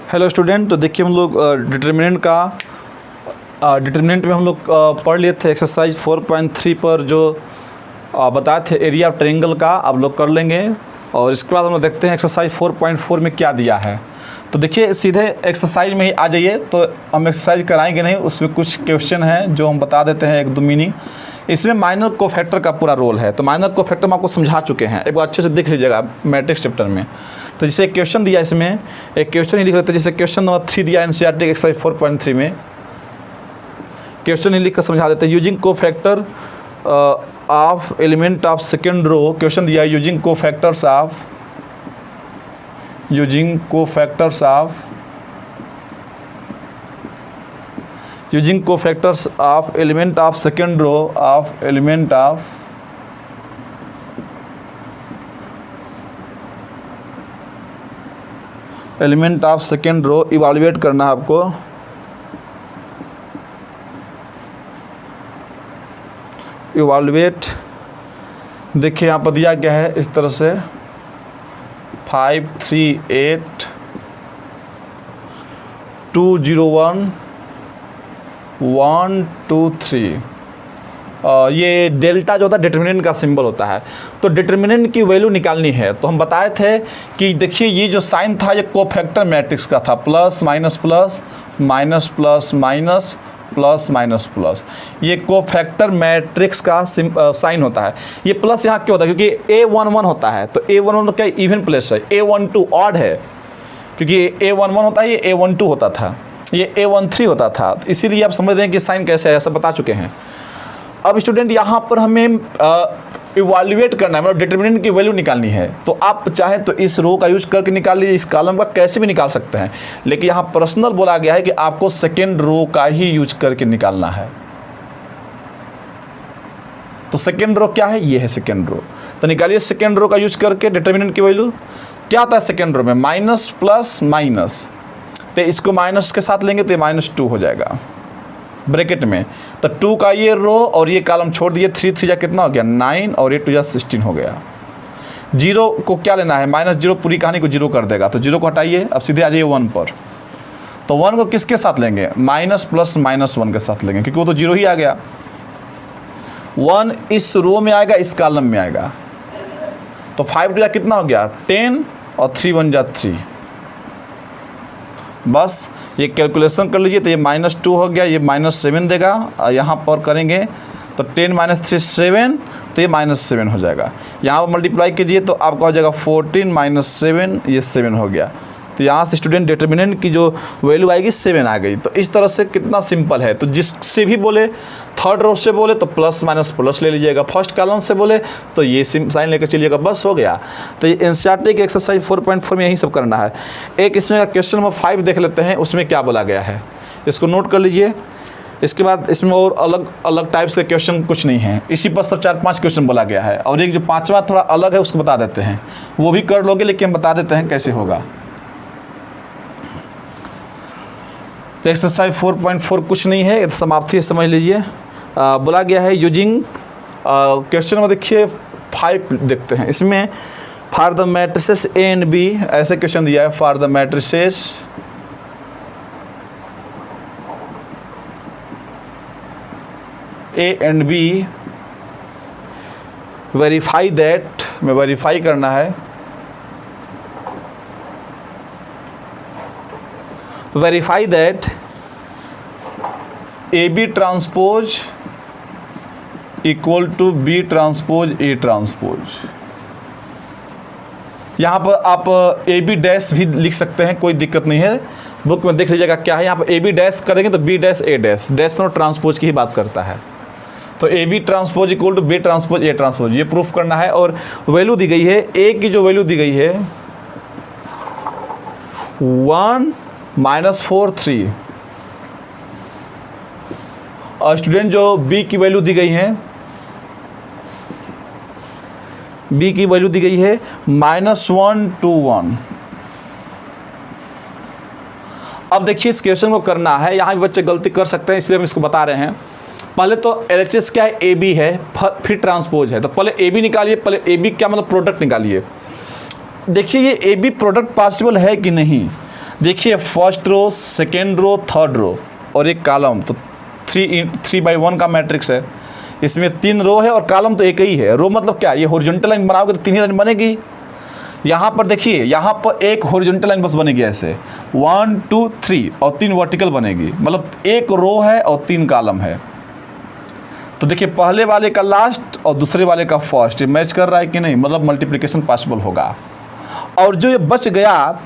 Hello student, तो देखिए हम लोग डिटर्मिनेंट में हम लोग पढ़ लिए थे एक्सरसाइज 4.3 पर जो बताए थे एरिया ऑफ ट्रायंगल का आप लोग कर लेंगे। और इसके बाद हम लोग देखते हैं एक्सरसाइज 4.4 में क्या दिया है। तो देखिए सीधे एक्सरसाइज में ही आ जाइए। तो हम एक्सरसाइज कराएंगे नहीं, उसमें कुछ क्वेश्चन हैं जो हम बता देते हैं, एक दो मीनिंग। इसमें माइनर कोफैक्टर का पूरा रोल है। तो माइनर कोफैक्टर हम आपको समझा चुके हैं, एक बार अच्छे से देख लीजिएगा मैट्रिक्स चैप्टर में। तो जैसे एक क्वेश्चन दिया, इसमें एक क्वेश्चन ही लिख लेते हैं। जैसे क्वेश्चन नंबर 3 दिया एनसीईआरटी एक्सरसाइज 4.3 में, क्वेश्चन ही लिख कर समझा देते हैं। Using cofactor of element of second row, question दिया है using cofactors of using cofactors of element of second row of element of second row evaluate करना है आपको। इवाल्युएट देखिए यहाँ पर दिया गया है इस तरह से 5 3 8 2 0 1 1 2 3। ये डेल्टा जो होता है डिटर्मिनेंट का सिंबल होता है। तो डिटर्मिनेंट की वैल्यू निकालनी है। तो हम बताए थे कि देखिए ये जो साइन था ये कोफैक्टर मैट्रिक्स का था, plus minus plus minus plus minus plus minus plus. ये कोफैक्टर मैट्रिक्स का साइन होता है। ये प्लस यहाँ क्यों होता है? क्योंकि A11 होता है। तो A11 क्या इवन प्लेस है, A12 ऑड है, क्योंकि A11 होता है, ये A12 होता था, ये A13 होता था। इसीलिए आप समझ रहे हैं कि साइन कैसे है, सब बता चुके हैं। अब स्टूडेंट यहाँ पर हमें इवाल्युएट करना है, मतलब डिटर्मिनेंट की वैल्यू निकालनी है। तो आप चाहें तो इस रो का यूज करके निकाल लीजिए, इस कॉलम का कैसे भी निकाल सकते हैं। लेकिन यहाँ पर्सनल बोला गया है कि आपको सेकेंड रो का ही यूज करके निकालना है। तो सेकेंड रो क्या है? ये है सेकेंड रो। तो निकालिए सेकेंड रो का यूज करके डिटर्मिनेंट की वैल्यू। क्या आता है सेकेंड रो में? Minus plus minus. तो इसको माइनस के साथ लेंगे तो ये -2 हो जाएगा ब्रैकेट में। तो 2 का ये रो और ये कॉलम छोड़ दिए। 3 3 जा कितना हो गया? 9 और ये 2 जा 16 हो गया। जीरो को क्या लेना है? -0 पूरी कहानी को जीरो कर देगा। तो जीरो को हटाइए, अब सीधे आ जाइए 1 पर। तो 1 को किसके साथ लेंगे? माइनस प्लस माइनस 1 के साथ लेंगे, क्योंकि वो तो जीरो ही आ गया। 1 इस रो में आएगा, इस कॉलम में आएगा। तो 5 2 जा कितना हो गया? 10 और 3 1 जा 3। बस ये कैलकुलेशन कर लीजिए। तो ये -2 हो गया, ये -7 देगा। यहाँ पर करेंगे तो 10 - 3 7, तो ये -7 हो जाएगा। यहाँ पर मल्टीप्लाई कीजिए तो आपका हो जाएगा 14 - 7, ये 7 हो गया। तो यहाँ से स्टूडेंट डिटर्मिनेंट की जो वैल्यू आएगी 7 आ गई। तो इस तरह से कितना सिंपल है। तो जिससे भी बोले, थर्ड रो से बोले तो प्लस माइनस प्लस ले लीजिएगा, फर्स्ट कॉलम से बोले तो ये साइन लेकर चलिएगा, बस हो गया। तो ये एनसीईआरटी की एक्सरसाइज 4.4 में यही सब करना है। एक इसमें क्वेश्चन नंबर 5 देख लेते हैं, उसमें क्या बोला गया है, इसको नोट कर लीजिए। इसके बाद इसमें और अलग अलग टाइप्स के क्वेश्चन कुछ नहीं है, इसी पर सब 4-5 क्वेश्चन बोला गया है। और एक जो 5वां थोड़ा अलग है उसको बता देते हैं, वो भी कर लोगे, लेकिन हम बता देते हैं कैसे होगा। तो एक्सरसाइज 4.4 कुछ नहीं है, समाप्ति है, समझ लीजिए। बोला गया है यूजिंग क्वेश्चन में देखिए 5 देखते हैं। इसमें for the matrices A and B ऐसे क्वेश्चन दिया है। For the matrices A and B verify that, में वेरीफाई करना है, verify that AB transpose equal to B transpose A transpose. यहाँ पर आप AB डैश भी लिख सकते हैं, कोई दिक्कत नहीं है। बुक में देख लीजिएगा क्या है। यहाँ पर AB डैश करेंगे तो B dash A dash, dash तो ट्रांसपोज की ही बात करता है। तो AB transpose equal to B transpose A transpose, ये प्रूफ करना है। और वैल्यू दी गई है, A की जो वैल्यू दी गई है 1 -4 3। और स्टूडेंट जो B की वैल्यू दी गई है, B की वैल्यू दी गई है -1 2 1। अब देखिए इस क्वेश्चन को करना है, यहाँ भी बच्चे गलती कर सकते हैं, इसलिए हम इसको बता रहे हैं। पहले तो LHS क्या है, AB है, फिर ट्रांसपोज है। तो पहले AB निकालिए, पहले AB क्या मतलब प्रोडक्ट निकालिए। देखिए ये AB प्रोडक्ट पॉसिबल है कि नहीं। देखिए first row, second row, third row और एक कॉलम, तो 3/1 का मैट्रिक्स है। इसमें 3 रो है और कॉलम तो एक ही है। रो मतलब क्या, ये हॉरिजॉन्टल लाइन बनाओगे तो 3 ही लाइन बनेगी। यहाँ पर देखिए, यहाँ पर एक हॉरिजॉन्टल लाइन बस बनेगी ऐसे 1 2 3 और 3 वर्टिकल बनेगी, मतलब एक रो है और 3 कॉलम है। तो देखिए पहले वाले का लास्ट और दूसरे वाले का फर्स्ट, ये मैच कर रहा है कि नहीं, मतलब मल्टीप्लिकेशन पॉसिबल होगा। और जो ये बच गया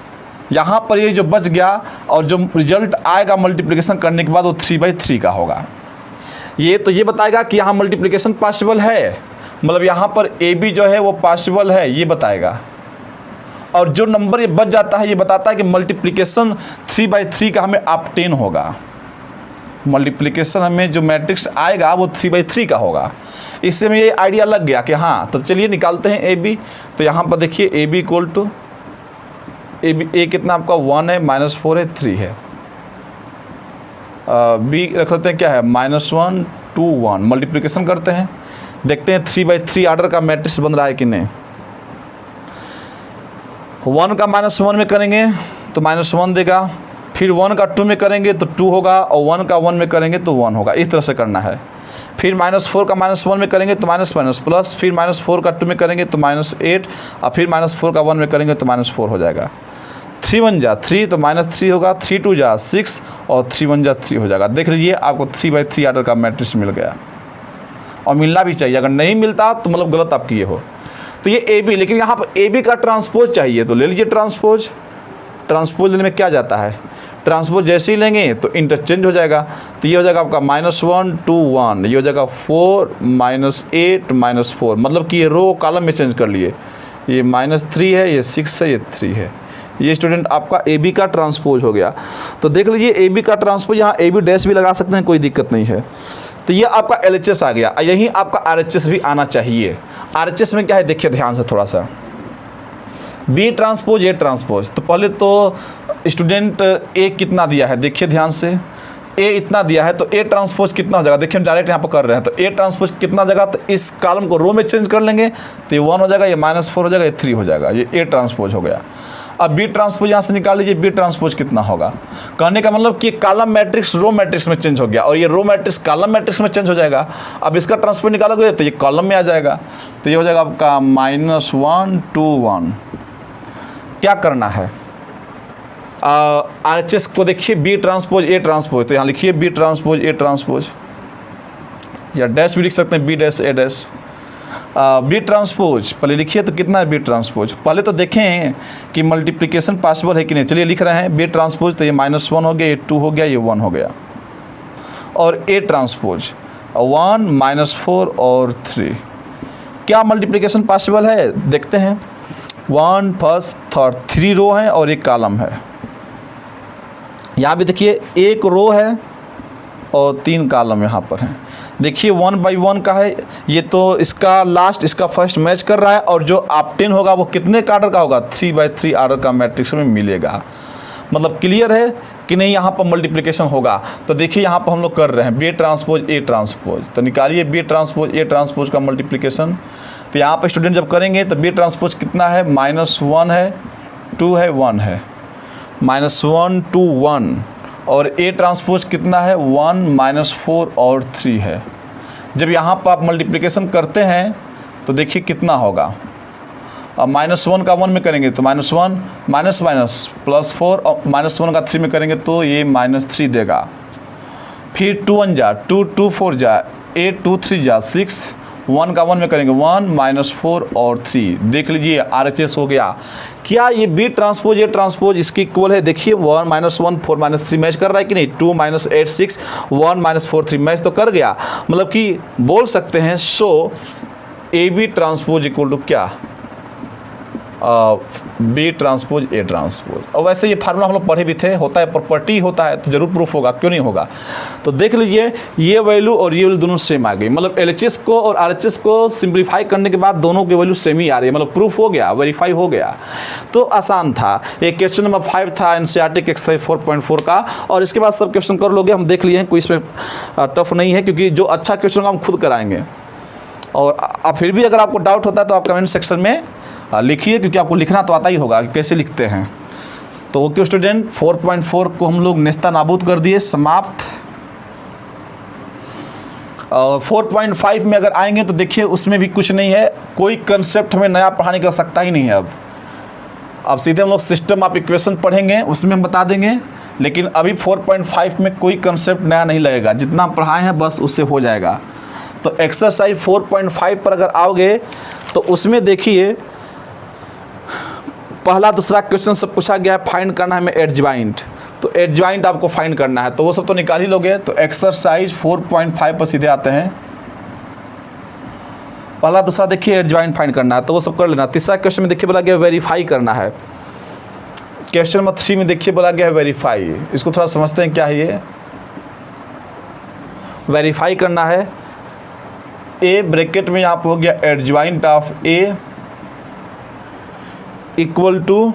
यहाँ पर, ये जो बच गया और जो रिजल्ट आएगा मल्टीप्लिकेशन करने के बाद वो 3/3 का होगा। ये तो ये बताएगा कि यहाँ मल्टीप्लिकेशन पॉसिबल है, मतलब यहाँ पर ए बी जो है वो पॉसिबल है, ये बताएगा। और जो नंबर ये बच जाता है ये बताता है कि मल्टीप्लिकेशन 3/3 का हमें ऑब्टेन होगा। मल्टीप्लिकेशन हमें जो मैट्रिक्स आएगा वो 3/3 का होगा। इससे हमें ये आइडिया लग गया कि हाँ, तो चलिए निकालते हैं ए बी। तो यहाँ पर देखिए ए बी इक्वल टू ए कितना आपका 1 है, -4 है, 3 है। बी रख लेते हैं क्या है, -1 2 1। मल्टीप्लिकेशन करते हैं, देखते हैं 3/3 ऑर्डर का मैट्रिक्स बन रहा है कि नहीं। 1 का -1 में करेंगे तो -1 देगा, फिर 1 का 2 में करेंगे तो 2 होगा, और 1 का 1 में करेंगे तो 1 होगा। इस तरह से करना है। फिर -4 का -1 में करेंगे तो माइनस प्लस, फिर -4 का 2 में करेंगे तो -8, और फिर -4 का 1 में करेंगे तो -4 हो जाएगा। 3 1 जा 3 तो -3 होगा, 3 2 जा 6 और 3 1 जा 3 हो जाएगा। देख लीजिए आपको 3/3 ऑर्डर का मैट्रिक्स मिल गया, और मिलना भी चाहिए। अगर नहीं मिलता तो मतलब गलत आप किए हो। तो ये ए बी, लेकिन यहाँ पर ए बी का ट्रांसपोज चाहिए, तो ले लीजिए ट्रांसपोज। ट्रांसपोज लेने में क्या जाता है, ट्रांसपोज जैसे ही लेंगे तो इंटरचेंज हो जाएगा। तो ये हो जाएगा आपका -1 2 1, ये हो जाएगा 4 -8 -4, मतलब कि ये रो कॉलम में चेंज कर लिए। ये -3 है, ये 6 है, ये 3 है। ये स्टूडेंट आपका ए बी का ट्रांसपोज हो गया। तो देख लीजिए ए बी का ट्रांसपोज, यहाँ ए बी डैश भी लगा सकते हैं, कोई दिक्कत नहीं है। तो ये आपका LHS आ गया। यहीं आपका RHS भी आना चाहिए। RHS में क्या है देखिए ध्यान से थोड़ा सा, बी ट्रांसपोज ए ट्रांसपोज। तो पहले तो स्टूडेंट ए कितना दिया है देखिए ध्यान से, ए इतना दिया है, तो ए ट्रांसपोज कितना हो जाएगा, देखिए हम डायरेक्ट यहाँ पर कर रहे हैं। तो ए ट्रांसपोज कितना जगह, तो इस कॉलम को रो में चेंज कर लेंगे तो ये 1 हो जाएगा, ये -4 हो जाएगा, ये 3 हो जाएगा। ये ए ट्रांसपोज हो गया। अब बी ट्रांसपोज यहाँ से निकाल लीजिए, बी ट्रांसपोज कितना होगा। कहने का मतलब कि कॉलम मैट्रिक्स रो मैट्रिक्स में चेंज हो गया, और ये रो मैट्रिक्स कॉलम मैट्रिक्स में चेंज हो जाएगा। अब इसका ट्रांसपोज निकालोगे तो ये कॉलम में आ जाएगा। तो ये हो जाएगा आपका -1 2 1। क्या करना है, RHS को देखिए, बी ट्रांसपोज ए ट्रांसपोज। तो यहाँ लिखिए बी ट्रांसपोज ए ट्रांसपोज, या डैश भी लिख सकते हैं, बी डैश ए डैश। बी ट्रांसपोज पहले लिखिए, तो कितना है बी ट्रांसपोज। पहले तो देखें कि मल्टीप्लिकेशन पॉसिबल है कि नहीं। चलिए लिख रहे हैं बी ट्रांसपोज, तो ये -1 हो गया, ये 2 हो गया, ये 1 हो गया। और ए ट्रांसपोज 1 -4 और 3, क्या मल्टीप्लिकेशन पॉसिबल है देखते हैं। 1 फर्स्ट थर्ड, 3 रो हैं और एक कॉलम है। यहाँ भी देखिए एक रो है और 3 कॉलम यहाँ पर हैं। देखिए 1/1 का है ये, तो इसका लास्ट इसका फर्स्ट मैच कर रहा है, और जो ऑब्टेन होगा वो कितने का ऑर्डर का होगा, 3/3 ऑर्डर का मैट्रिक्स में मिलेगा। मतलब क्लियर है कि नहीं, यहाँ पर मल्टीप्लिकेशन होगा। तो देखिए यहाँ पर हम लोग कर रहे हैं बी ट्रांसपोज ए ट्रांसपोज। तो निकालिए बी ट्रांसपोज ए ट्रांसपोज का मल्टीप्लिकेशन। तो यहाँ पर स्टूडेंट जब करेंगे तो बी ट्रांसपोज कितना है, -1 है, 2 है, 1 है, -1 2 1। और ए ट्रांसपोज कितना है, 1 -4 और 3 है। जब यहाँ पर आप मल्टीप्लिकेशन करते हैं तो देखिए कितना होगा। अब -1 का 1 में करेंगे तो -1 +4, और -1 का 3 में करेंगे तो ये -3 देगा। फिर 2 1 जा 2 2 4 जा 8 2 3 जा 6, 1 का 1 में करेंगे 1 -4 और 3। देख लीजिए RHS हो गया। क्या ये बी ट्रांसपोज ए ट्रांसपोज इसकी इक्वल है, देखिए 1 -1 4 -3 मैच कर रहा है कि नहीं। 2 -8 6 1 -4 3 मैच तो कर गया। मतलब कि बोल सकते हैं so A B transpose equal to क्या, बी ट्रांसपोज ए ट्रांसपोज। और वैसे ये फार्मूला हम लोग पढ़े भी थे, होता है प्रॉपर्टी होता है तो जरूर प्रूफ होगा, क्यों नहीं होगा। तो देख लीजिए ये वैल्यू और ये वैल्यू दोनों सेम आ गई। मतलब LHS को और RHS को सिंप्लीफाई करने के बाद दोनों की वैल्यू सेम ही आ रही है, मतलब प्रूफ हो गया, वेरीफाई हो गया। तो आसान था। ये क्वेश्चन नंबर 5 था NCERT के एक्सरसाइज 4.4 का, और इसके बाद सब क्वेश्चन कर लोगे। हम देख लिए हैं, कोई इसमें टफ नहीं है, क्योंकि जो अच्छा क्वेश्चन हम खुद कराएंगे। और फिर भी अगर आपको डाउट होता है तो आप कमेंट सेक्शन में लिखिए, क्योंकि आपको लिखना तो आता ही होगा कि कैसे लिखते हैं। तो ओके स्टूडेंट, 4.4 को हम लोग नेस्ता नाबूद कर दिए, समाप्त। 4.5 में अगर आएंगे तो देखिए उसमें भी कुछ नहीं है, कोई कंसेप्ट हमें नया पढ़ाने की आवश्यकता ही नहीं है। अब सीधे हम लोग सिस्टम ऑफ इक्वेशन पढ़ेंगे, उसमें हम बता देंगे। लेकिन अभी 4.5 में कोई कंसेप्ट नया नहीं लगेगा, जितना पढ़ाए हैं बस उससे हो जाएगा। तो एक्सरसाइज 4.5 पर अगर आओगे तो उसमें देखिए पहला दूसरा क्वेश्चन से पूछा गया है, फाइंड करना है हमें एडजॉइंट। तो एडजॉइंट आपको फाइंड करना है, तो वो सब तो निकाल ही लोगे। तो एक्सरसाइज 4.5 पर सीधे आते हैं। पहला दूसरा देखिए एडजॉइंट फाइंड करना है, तो वो सब कर लेना। तीसरा क्वेश्चन में देखिए बोला गया वेरीफाई करना है। क्वेश्चन नंबर 3 में देखिए बोला गया है वेरीफाई। इसको थोड़ा समझते हैं क्या है ये। वेरीफाई करना है, ए ब्रैकेट में यहाँ पर हो गया adjoint of A equal to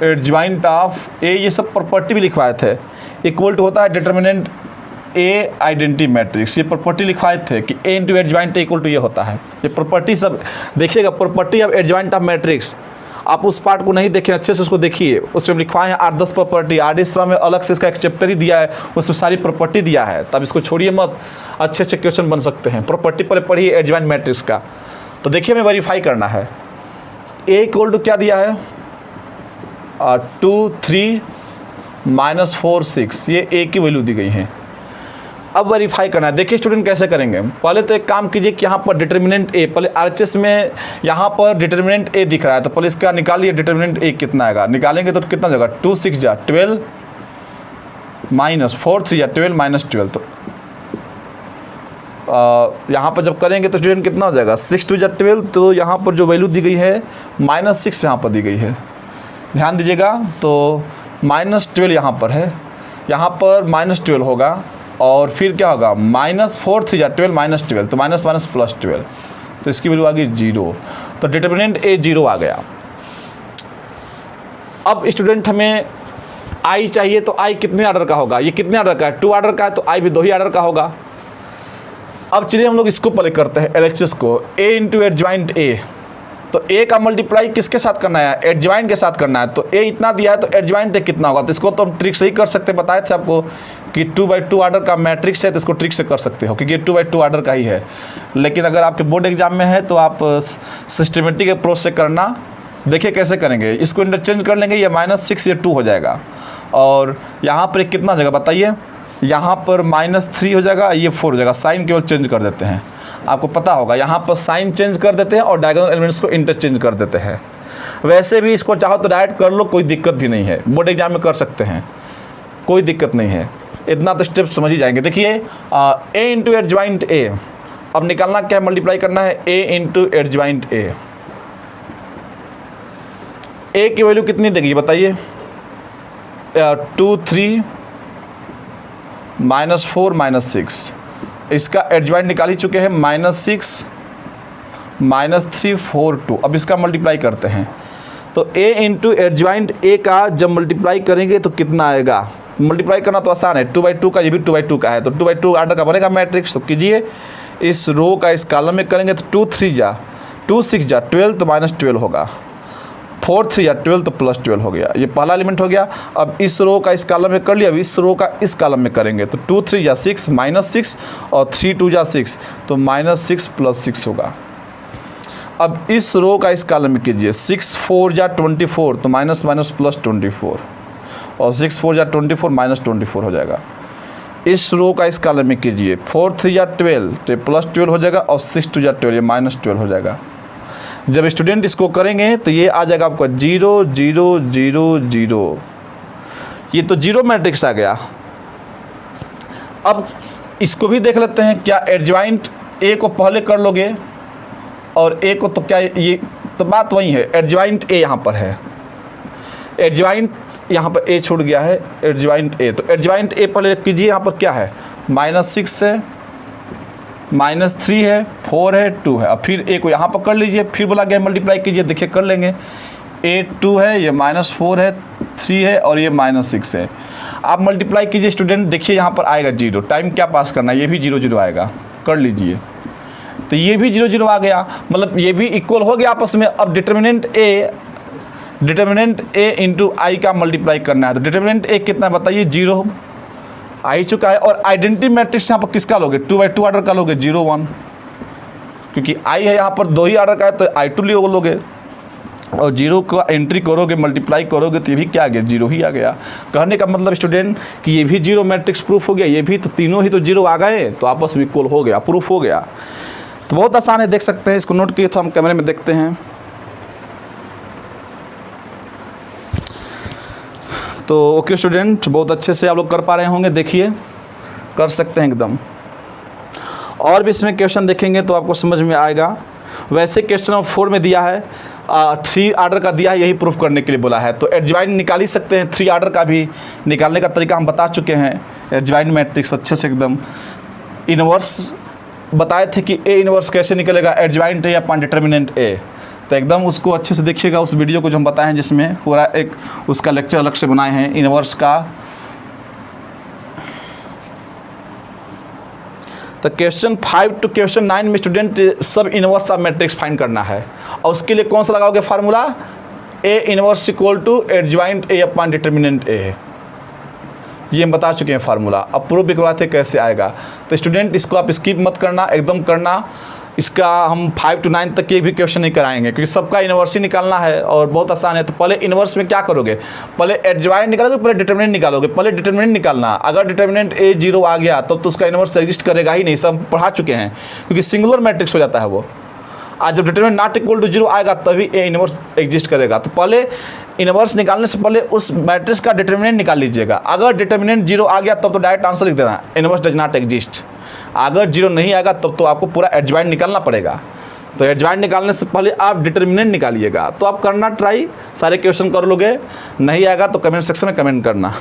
adjoint of A, ये सब प्रॉपर्टी भी लिखवाए थे। इक्वल टू होता है डिटर्मिनेंट ए आइडेंटिटी मैट्रिक्स, ये प्रॉपर्टी लिखवाए थे कि A into adjoint A equal to ये होता है। ये प्रॉपर्टी सब देखिएगा, property of adjoint of matrix. आप उस पार्ट को नहीं देखें, अच्छे से उसको देखिए, उसमें लिखवाए हैं 8-10 प्रॉपर्टी। आरडीएस में अलग से इसका एक चैप्टर ही दिया है, उसमें सारी प्रॉपर्टी दिया है। तब इसको छोड़िए मत, अच्छे अच्छे क्वेश्चन बन सकते हैं। प्रॉपर्टी पर पढ़िए एडजॉइंट मैट्रिक्स का। तो देखिए हमें वेरीफाई करना है। ए इक्वल टू क्या दिया है 2 3 -4 6, ये ए की वैल्यू दी गई है। अब वेरीफाई करना है। देखिए स्टूडेंट कैसे करेंगे। पहले तो एक काम कीजिए कि यहाँ पर डिटर्मिनेंट ए, पहले आरएचएस में यहाँ पर डिटर्मिनेंट ए दिख रहा है, तो पहले इसका निकालिए डिटर्मिनेंट ए कितना आएगा। निकालेंगे तो कितना जगह 2 6 जा 12 -4 3 जा 12 -12। तो यहाँ पर जब करेंगे तो स्टूडेंट कितना हो जाएगा 6 2 जा 12। तो यहाँ पर जो वैल्यू दी गई है -6 यहाँ पर दी गई है, ध्यान दीजिएगा। तो -12 यहाँ पर है, यहाँ पर -12 होगा। और फिर क्या होगा -4 3 जा 12 -12, तो माइनस माइनस प्लस 12, तो इसकी वैल्यू आ गई 0। तो डिटर्मिनेंट ए 0 आ गया। अब स्टूडेंट हमें आई चाहिए, तो आई कितने ऑर्डर का होगा, ये कितने ऑर्डर का है 2 ऑर्डर का है, तो आई भी 2 ही ऑर्डर का होगा। अब चलिए हम लोग इसको पहले करते हैं एलएचएस को, ए इंटू एडजॉइंट ए। तो ए का मल्टीप्लाई किसके साथ करना है एडजॉइंट के साथ करना है। तो ए इतना दिया है तो एडजॉइंट ए कितना होगा। तो इसको तो हम ट्रिक से ही कर सकते हैं, बताए थे आपको कि 2/2 ऑर्डर का मैट्रिक्स है, तो इसको ट्रिक से कर सकते हो क्योंकि ये 2/2 ऑर्डर का ही है। लेकिन अगर आपके बोर्ड एग्जाम में है तो आप सिस्टमेटिक अप्रोच से करना। देखिए कैसे करेंगे, इसको इंटरचेंज कर लेंगे, ये -6 ये 2 हो जाएगा। और यहाँ पर कितना जगह बताइए, यहाँ पर -3 हो जाएगा, ये 4 हो जाएगा। साइन केवल चेंज कर देते हैं, आपको पता होगा यहाँ पर साइन चेंज कर देते हैं और डायगोनल एलिमेंट्स को इंटरचेंज कर देते हैं। वैसे भी इसको चाहो तो डायरेक्ट कर लो, कोई दिक्कत भी नहीं है, बोर्ड एग्जाम में कर सकते हैं, कोई दिक्कत नहीं है। इतना तो स्टेप समझ ही जाएंगे। देखिए ए इंटू एडजॉइंट ए, अब निकालना क्या है, मल्टीप्लाई करना है ए इंटू एडजॉइंट ए। ए की वैल्यू कितनी देगी बताइए 2 3 -4 -6। इसका एडजॉइंट निकाल ही चुके हैं, -6 -3 4 2। अब इसका मल्टीप्लाई करते हैं, तो a इंटू एडजॉइंट a का जब मल्टीप्लाई करेंगे तो कितना आएगा। मल्टीप्लाई करना तो आसान है, 2/2 का, ये भी 2/2 का है, तो 2/2 ऑर्डर का बनेगा मैट्रिक्स। तो कीजिए इस रो का इस कॉलम में करेंगे तो 2 3 जा 2 6 जा 12, तो -12 होगा। 4 3 या 12, तो +12 हो गया। ये पहला एलिमेंट हो गया। अब इस रो का इस कॉलम में कर लिया, अब इस रो का इस कॉलम में करेंगे तो 2 3 या 6 -6 और 3 2 जा 6, तो -6 + 6 होगा। अब इस रो का इस कॉलम में कीजिए 6 4 जा 24, तो माइनस माइनस +24 और 6 4 जा 24 -24 हो जाएगा। इस रो का इस कॉलम में कीजिए 4 3 या 12, तो +12 हो जाएगा और 6 2 या 12, ये -12 हो जाएगा। जब स्टूडेंट इसको करेंगे तो ये आ जाएगा आपका 0 0 0 0, ये तो 0 मैट्रिक्स आ गया। अब इसको भी देख लेते हैं, क्या एडजॉइंट ए को पहले कर लोगे और ए को, तो क्या ये तो बात वही है, एडजॉइंट ए यहाँ पर है, एडजॉइंट यहाँ पर ए छूट गया है, एडजॉइंट ए, तो एडजॉइंट ए पहले कीजिए। यहाँ पर क्या है -6 है, -3 है, 4 है, 2 है। अब फिर ए को यहाँ पर कर लीजिए, फिर बोला गया मल्टीप्लाई कीजिए, देखिए कर लेंगे। ए 2 है, ये -4 है, 3 है और ये -6 है। आप मल्टीप्लाई कीजिए स्टूडेंट, देखिए यहाँ पर आएगा 0, टाइम क्या पास करना है, ये भी 0 0 आएगा, कर लीजिए। तो ये भी 0 0 आ गया, मतलब ये भी इक्वल हो गया आपस में। अब determinant A determinant A into I का मल्टीप्लाई करना है। तो डिटर्मिनेंट ए कितना है बताइए, 0 आ ही चुका है। और आइडेंटिटी मैट्रिक्स यहाँ पर किसका लोगे, 2×2 ऑर्डर का लोगे, 0 1, क्योंकि आई है यहाँ पर 2 ही ऑर्डर का है तो I2 लोगे, और 0 का एंट्री करोगे, मल्टीप्लाई करोगे तो ये भी क्या आ गया, 0 ही आ गया। कहने का मतलब स्टूडेंट कि ये भी 0 मैट्रिक्स प्रूफ हो गया, ये भी, तो तीनों ही तो 0 आ गए, तो आपस में इक्वल हो गया, प्रूफ हो गया। तो बहुत आसान है, देख सकते हैं, इसको नोट किए तो हम कैमरे में देखते हैं। तो ओके स्टूडेंट, बहुत अच्छे से आप लोग कर पा रहे होंगे, देखिए कर सकते हैं एकदम। और भी इसमें क्वेश्चन देखेंगे तो आपको समझ में आएगा। वैसे क्वेश्चन नंबर 4 में दिया है 3 ऑर्डर का दिया है, यही प्रूफ करने के लिए बोला है। तो एडजॉइंट निकाल ही सकते हैं, 3 ऑर्डर का भी निकालने का तरीका हम बता चुके हैं। एडजॉइंट मैट्रिक्स अच्छे से एकदम इनवर्स बताए थे कि ए इनवर्स कैसे निकलेगा, एडजॉइंट ए अपॉन डिटर्मिनेंट ए। तो एकदम उसको अच्छे से देखिएगा, उस वीडियो को जो हम बताए हैं, जिसमें पूरा एक उसका लेक्चर अलग से बनाए हैं इनवर्स का। तो क्वेश्चन 5 to क्वेश्चन 9 में स्टूडेंट सब इनवर्स ऑफ मैट्रिक्स फाइंड करना है, और उसके लिए कौन सा लगाओगे formula, A inverse equal to adjoint A upon determinant A. ये हम बता चुके हैं फार्मूला, अब प्रूफ भी करवाते कैसे आएगा। तो स्टूडेंट इसको आप स्किप मत करना, एकदम करना। इसका हम 5 to 9 तक के भी क्वेश्चन नहीं कराएंगे, क्योंकि सबका इनवर्स ही निकालना है और बहुत आसान है। तो पहले इनवर्स में क्या करोगे, पहले एडजॉइंट निकालोगे, पहले डिटर्मिनेंट निकालोगे। पहले डिटर्मिनेंट निकालना, अगर डिटर्मिनेंट ए 0 आ गया तब तो उसका इनवर्स एग्जिस्ट करेगा ही नहीं, सब पढ़ा चुके हैं, क्योंकि सिंगुलर मैट्रिक्स हो जाता है वो। आज जब डिटर्मिनेंट नॉट इक्वल टू 0 आएगा तभी ए इनवर्स एग्जिस्ट करेगा। तो पहले इनवर्स निकालने से पहले उस मैट्रिक्स का डिटर्मिनेंट निकाल लीजिएगा। अगर डिटर्मिनेंट 0 आ गया तब तो डायरेक्ट आंसर लिख देना, इनवर्स डज नॉट एग्जिस्ट। अगर 0 नहीं आएगा तब तो आपको पूरा एडजॉइंट निकालना पड़ेगा। तो एडजॉइंट निकालने से पहले आप डिटर्मिनेंट निकालिएगा। तो आप करना ट्राई, सारे क्वेश्चन कर लोगे, नहीं आएगा तो कमेंट सेक्शन में कमेंट करना।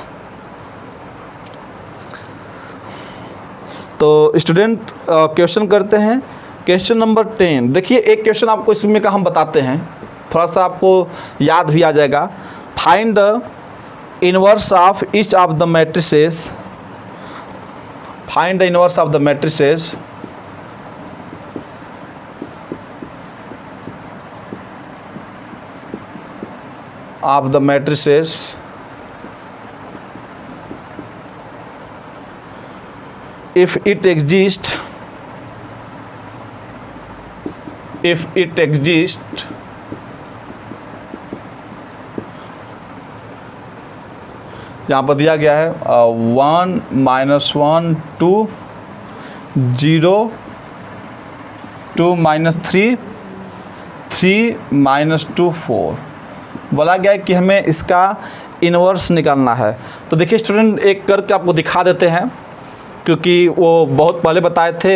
तो स्टूडेंट क्वेश्चन करते हैं, क्वेश्चन नंबर 10। देखिए एक क्वेश्चन आपको इसमें का हम बताते हैं, थोड़ा सा आपको याद भी आ जाएगा। Find the inverse of each of the matrices, find the inverse of the matrices of the matrices if it exists यहाँ पर दिया गया है 1 -1 2 0 2 -3 3 -2 4 बोला गया है कि हमें इसका इन्वर्स निकालना है। तो देखिए स्टूडेंट एक करके आपको दिखा देते हैं, क्योंकि वो बहुत पहले बताए थे,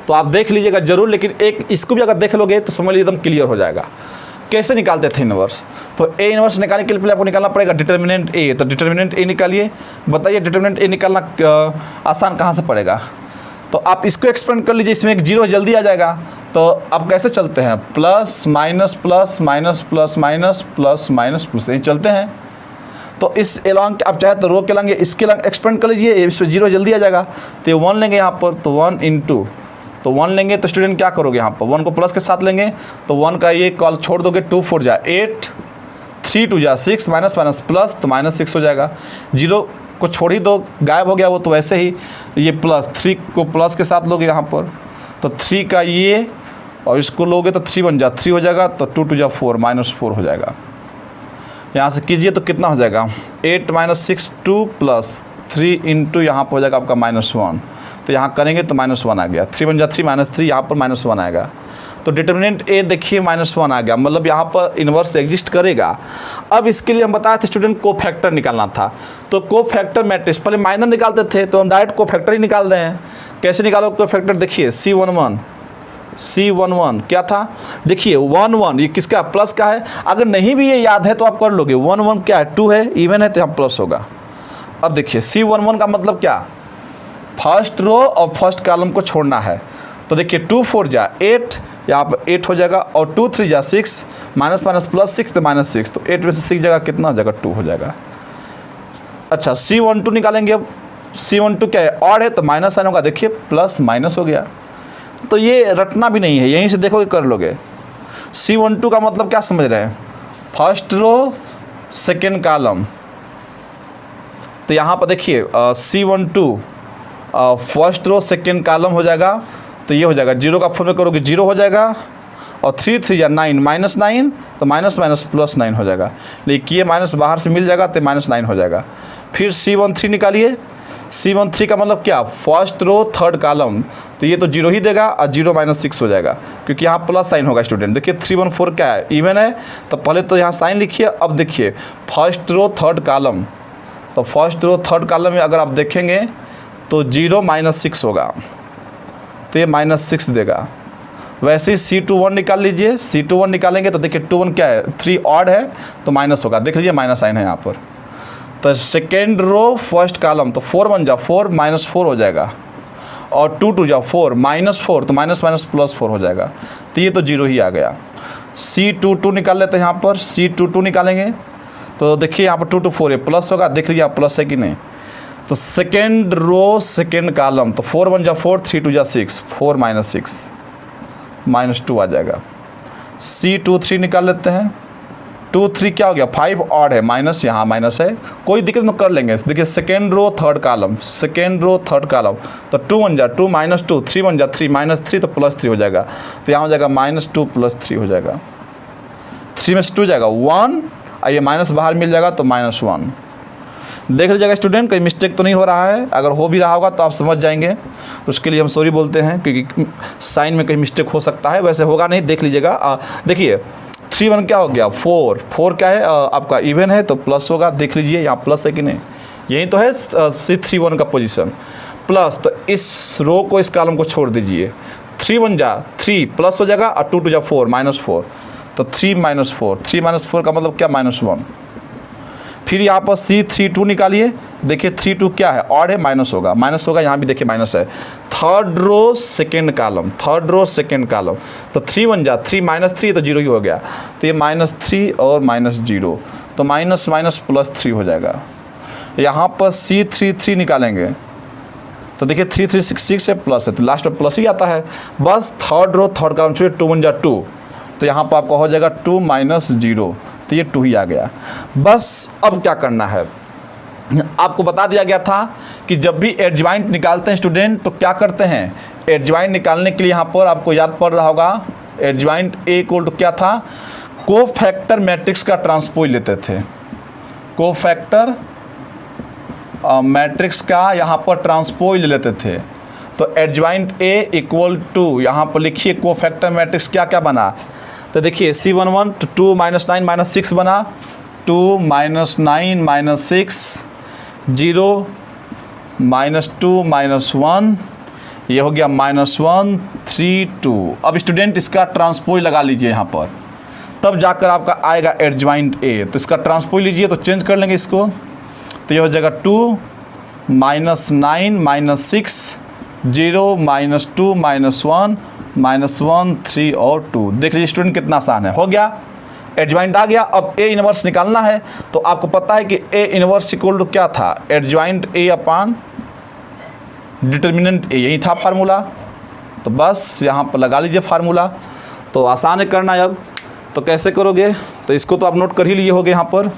तो आप देख लीजिएगा ज़रूर, लेकिन एक इसको भी अगर देख लोगे तो समझ लीजिए एकदम क्लियर हो जाएगा कैसे निकालते थे इन्वर्स। तो ए इन्वर्स निकालने के लिए पहले आपको निकालना पड़ेगा डिटर्मिनेंट ए। तो डिटर्मिनेंट ए निकालिए, बताइए डिटर्मिनेंट ए निकालना आसान कहाँ से पड़ेगा। तो आप इसको एक्सपेंड कर लीजिए, इसमें एक 0 जल्दी आ जाएगा। तो अब कैसे चलते हैं, plus minus plus minus plus minus plus minus plus, यही चलते हैं। तो इस एलॉन्ग आप चाहे तो रो के लंगे इसके लंग एक्सपेंड कर लीजिए, इस पर 0 जल्दी आ जाएगा। तो ये 1 लेंगे यहाँ पर, तो 1 × तो 1 लेंगे तो स्टूडेंट क्या करोगे, यहाँ पर 1 को प्लस के साथ लेंगे तो 1 का ये कॉल छोड़ दोगे, 2 4 जा 8 3 2 जा 6 माइनस माइनस प्लस, तो -6 हो जाएगा। 0 को छोड़ ही दो, गायब हो गया वो, तो वैसे ही ये प्लस 3 को प्लस के साथ लोगे यहाँ पर, तो 3 का ये और इसको लोगे तो 3 1 जा 3 हो जाएगा, तो 2 2 जा 4 -4 हो जाएगा। यहाँ से कीजिए तो कितना हो जाएगा, 8 -6 2 प्लस 3 × यहाँ पर हो जाएगा आपका -1। तो यहाँ करेंगे तो -1 आ गया, 3 1 जा 3 -3, यहाँ पर -1 आएगा। तो डिटर्मिनेंट ए देखिए -1 आ गया, मतलब यहाँ पर इन्वर्स एग्जिस्ट करेगा। अब इसके लिए हम बताए थे स्टूडेंट को फैक्टर निकालना था। तो को फैक्टर मैट्रिक्स पहले माइनर निकालते थे, तो हम डायरेक्ट को फैक्टर ही निकाल रहे हैं। कैसे निकालो को फैक्टर, देखिए C11 क्या था, देखिए 1 1 ये किसका प्लस का है। अगर नहीं भी ये याद है तो आप कर लोगे, 1 1 क्या है 2 है, इवन है तो यहाँ प्लस होगा। अब देखिए C11 का मतलब क्या, फर्स्ट रो और फर्स्ट कॉलम को छोड़ना है। तो देखिए 2 4 जा 8, यहाँ पर 8 हो जाएगा, और 2 3 जा 6 माइनस माइनस प्लस 6 तो -6, तो 8 में से 6 जगह कितना हो जाएगा 2 हो जाएगा। अच्छा C12 निकालेंगे। अब C12 क्या है, और है तो माइनस साइन होगा, देखिए प्लस माइनस हो गया। तो ये रटना भी नहीं है, यहीं से देखोगे कर लोगे। C12 का मतलब क्या समझ रहे हैं, फर्स्ट रो सेकेंड कॉलम, तो यहाँ पर देखिए C12 first row second column हो जाएगा, तो ये हो जाएगा 0 का फॉर्म में करोगे 0 हो जाएगा, और 3 3 या 9 -9, तो माइनस माइनस +9 हो जाएगा, लेकिन ये माइनस बाहर से मिल जाएगा तो -9 हो जाएगा। फिर C13 निकालिए, C13 का मतलब क्या, फर्स्ट रो थर्ड कॉलम, तो ये तो 0 ही देगा और 0 -6 हो जाएगा, क्योंकि यहाँ प्लस साइन होगा स्टूडेंट। देखिए 314 क्या है, इवन है, तो पहले तो यहाँ साइन लिखिए। अब देखिए फर्स्ट रो थर्ड कॉलम, तो फर्स्ट रो थर्ड कॉलम में अगर आप देखेंगे तो 0 -6 होगा, तो ये -6 देगा। वैसे ही C21 निकाल लीजिए, C21 निकालेंगे तो देखिए 21 क्या है, 3 ऑड है तो माइनस होगा, देख लीजिए माइनस साइन है यहाँ पर। तो सेकेंड रो फर्स्ट कॉलम, तो 4 1 जा 4 -4 हो जाएगा, और 2 2 जा 4 -4, तो माइनस माइनस +4 हो जाएगा, तो ये तो 0 ही आ गया। C22 निकाल लेते हैं, यहाँ पर C22 निकालेंगे तो देखिए यहाँ पर 2 2 4 है, प्लस होगा, देख लीजिए आप प्लस है कि नहीं। तो सेकेंड रो सेकेंड कॉलम, तो 4 1 जा 4 3 2 जा 6 4 -6 -2 आ जाएगा। C23 निकाल लेते हैं, 2 3 क्या हो गया, 5 ऑड है, माइनस यहाँ माइनस है, कोई दिक्कत नहीं, कर लेंगे। देखिए second row third column, second row third column, तो 2 1 जा 2 -2 3 1 जा 3 -3, तो +3 हो जाएगा, तो यहाँ हो जाएगा -2 +3 हो जाएगा, 3 में से 2 जाएगा 1, और ये माइनस बाहर मिल जाएगा तो -1। देख लीजिएगा स्टूडेंट, कोई मिस्टेक तो नहीं हो रहा है, अगर हो भी रहा होगा तो आप समझ जाएंगे, उसके लिए हम सॉरी बोलते हैं, क्योंकि साइन में कहीं मिस्टेक हो सकता है, वैसे होगा नहीं, देख लीजिएगा। देखिए 3 1 क्या हो गया, 4 क्या है, आपका इवन है तो प्लस होगा, देख लीजिए यहाँ प्लस है कि नहीं, यही तो है C31 का पोजीशन प्लस। तो इस रो को, इस कॉलम को छोड़ दीजिए, 3 1 जा 3 प्लस हो जाएगा, और 2 2 जा 4 -4, तो 3 -4, 3 -4 का मतलब क्या, -1। फिर यहाँ पर C32 निकालिए, देखिए 32 क्या है, ऑड है, माइनस होगा, यहाँ भी देखिए माइनस है। Third row second column, third row second column, तो 3 1 जा 3 -3, तो 0 ही हो गया, तो ये -3 और -0, तो माइनस माइनस +3 हो जाएगा। यहाँ पर C33 निकालेंगे, तो देखिए 3 3 6 है, प्लस है, तो लास्ट में प्लस ही आता है, बस थर्ड रो थर्ड कॉलम छोड़िए, 2 1 जा 2, तो यहाँ पर आपका हो जाएगा 2 -0, तो ये 2 ही आ गया। बस अब क्या करना है, आपको बता दिया गया था कि जब भी एडजॉइंट निकालते हैं स्टूडेंट तो क्या करते हैं, एडजॉइंट निकालने के लिए यहाँ पर आपको याद पड़ रहा होगा, एडजॉइंट A इक्वल टू क्या था, कोफैक्टर मैट्रिक्स का ट्रांसपोज लेते थे, कोफैक्टर मैट्रिक्स का यहाँ पर ट्रांसपोज ले लेते थे। तो एडजॉइंट A इक्वल टू, यहाँ पर लिखिए कोफैक्टर मैट्रिक्स क्या क्या बना, तो देखिए C11 तो 2 -9 -6 बना, 2 -9 -6 0 -2 -1, ये हो गया -1 3 2। अब स्टूडेंट इसका ट्रांसपोज लगा लीजिए यहाँ पर, तब जाकर आपका आएगा एडजॉइंट A। तो इसका ट्रांसपोज लीजिए, तो चेंज कर लेंगे इसको, तो ये हो जाएगा 2 -9 -6 0 -2 -1 -1 3 और 2। देख लीजिए स्टूडेंट कितना आसान है, हो गया, एडजॉइंट आ गया। अब A इनवर्स निकालना है, तो आपको पता है कि A इनवर्स इक्वल टू क्या था, adjoint A upon determinant A, यही था फार्मूला, तो बस यहाँ पर लगा लीजिए फार्मूला। तो आसान है करना। अब तो कैसे करोगे, तो इसको तो आप नोट कर ही लिए होगे। यहाँ पर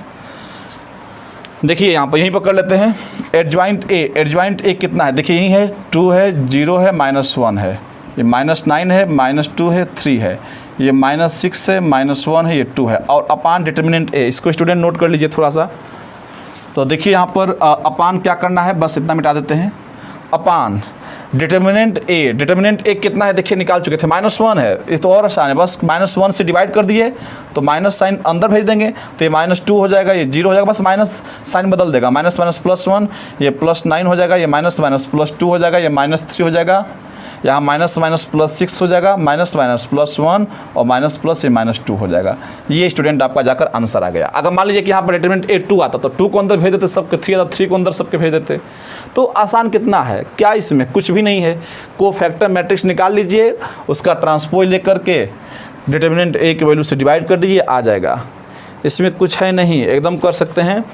देखिए, यहाँ पर यहीं पर कर लेते हैं, एडजॉइंट A कितना है, देखिए यही है 2 है, 0 है, -1 है, ये -9 है, -2 है, 3 है, ये -6 है, -1 है, ये 2 है, और अपान डिटर्मिनेंट A, इसको स्टूडेंट नोट कर लीजिए थोड़ा सा। तो देखिए यहाँ पर अपान क्या करना है, बस इतना मिटा देते हैं, अपान डिटर्मिनेंट A कितना है, देखिए निकाल चुके थे, -1 है, ये तो और आसान है, बस -1 से डिवाइड कर दिए तो माइनस साइन अंदर भेज देंगे, तो ये -2 हो जाएगा, ये 0 हो जाएगा, बस माइनस साइन बदल देगा, -1 ये +9 हो जाएगा, ये -+2 हो जाएगा, ये -3 हो जाएगा, यहाँ -+6 हो जाएगा, -+1 और माइनस ये -2 हो जाएगा। ये स्टूडेंट आपका जाकर आंसर आ गया। अगर मान लीजिए कि यहाँ पर डिटरमिनेंट A 2 आता तो 2 को अंदर भेज देते सबके, 3 आता 3 को अंदर सबके भेज देते। तो आसान कितना है, क्या इसमें कुछ भी नहीं है, कोफैक्टर मैट्रिक्स निकाल लीजिए, उसका ट्रांसपोज लेकर के डिटरमिनेंट A की वैल्यू से डिवाइड कर दीजिए, आ जाएगा। इसमें कुछ है नहीं, एकदम कर सकते हैं,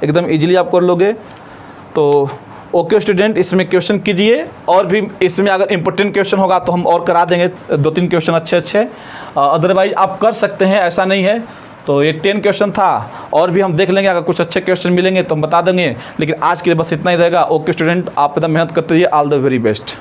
एकदम ईजिली आप कर लोगे। तो ओके स्टूडेंट, इसमें क्वेश्चन कीजिए, और भी इसमें अगर इम्पोर्टेंट क्वेश्चन होगा तो हम और करा देंगे 2-3 क्वेश्चन अच्छे। अदरवाइज आप कर सकते हैं, ऐसा नहीं है। तो ये 10 क्वेश्चन था, और भी हम देख लेंगे, अगर कुछ अच्छे क्वेश्चन मिलेंगे तो हम बता देंगे। लेकिन आज के लिए बस इतना ही रहेगा। ओके स्टूडेंट, आप एकदम मेहनत करते रहिए। All the very best.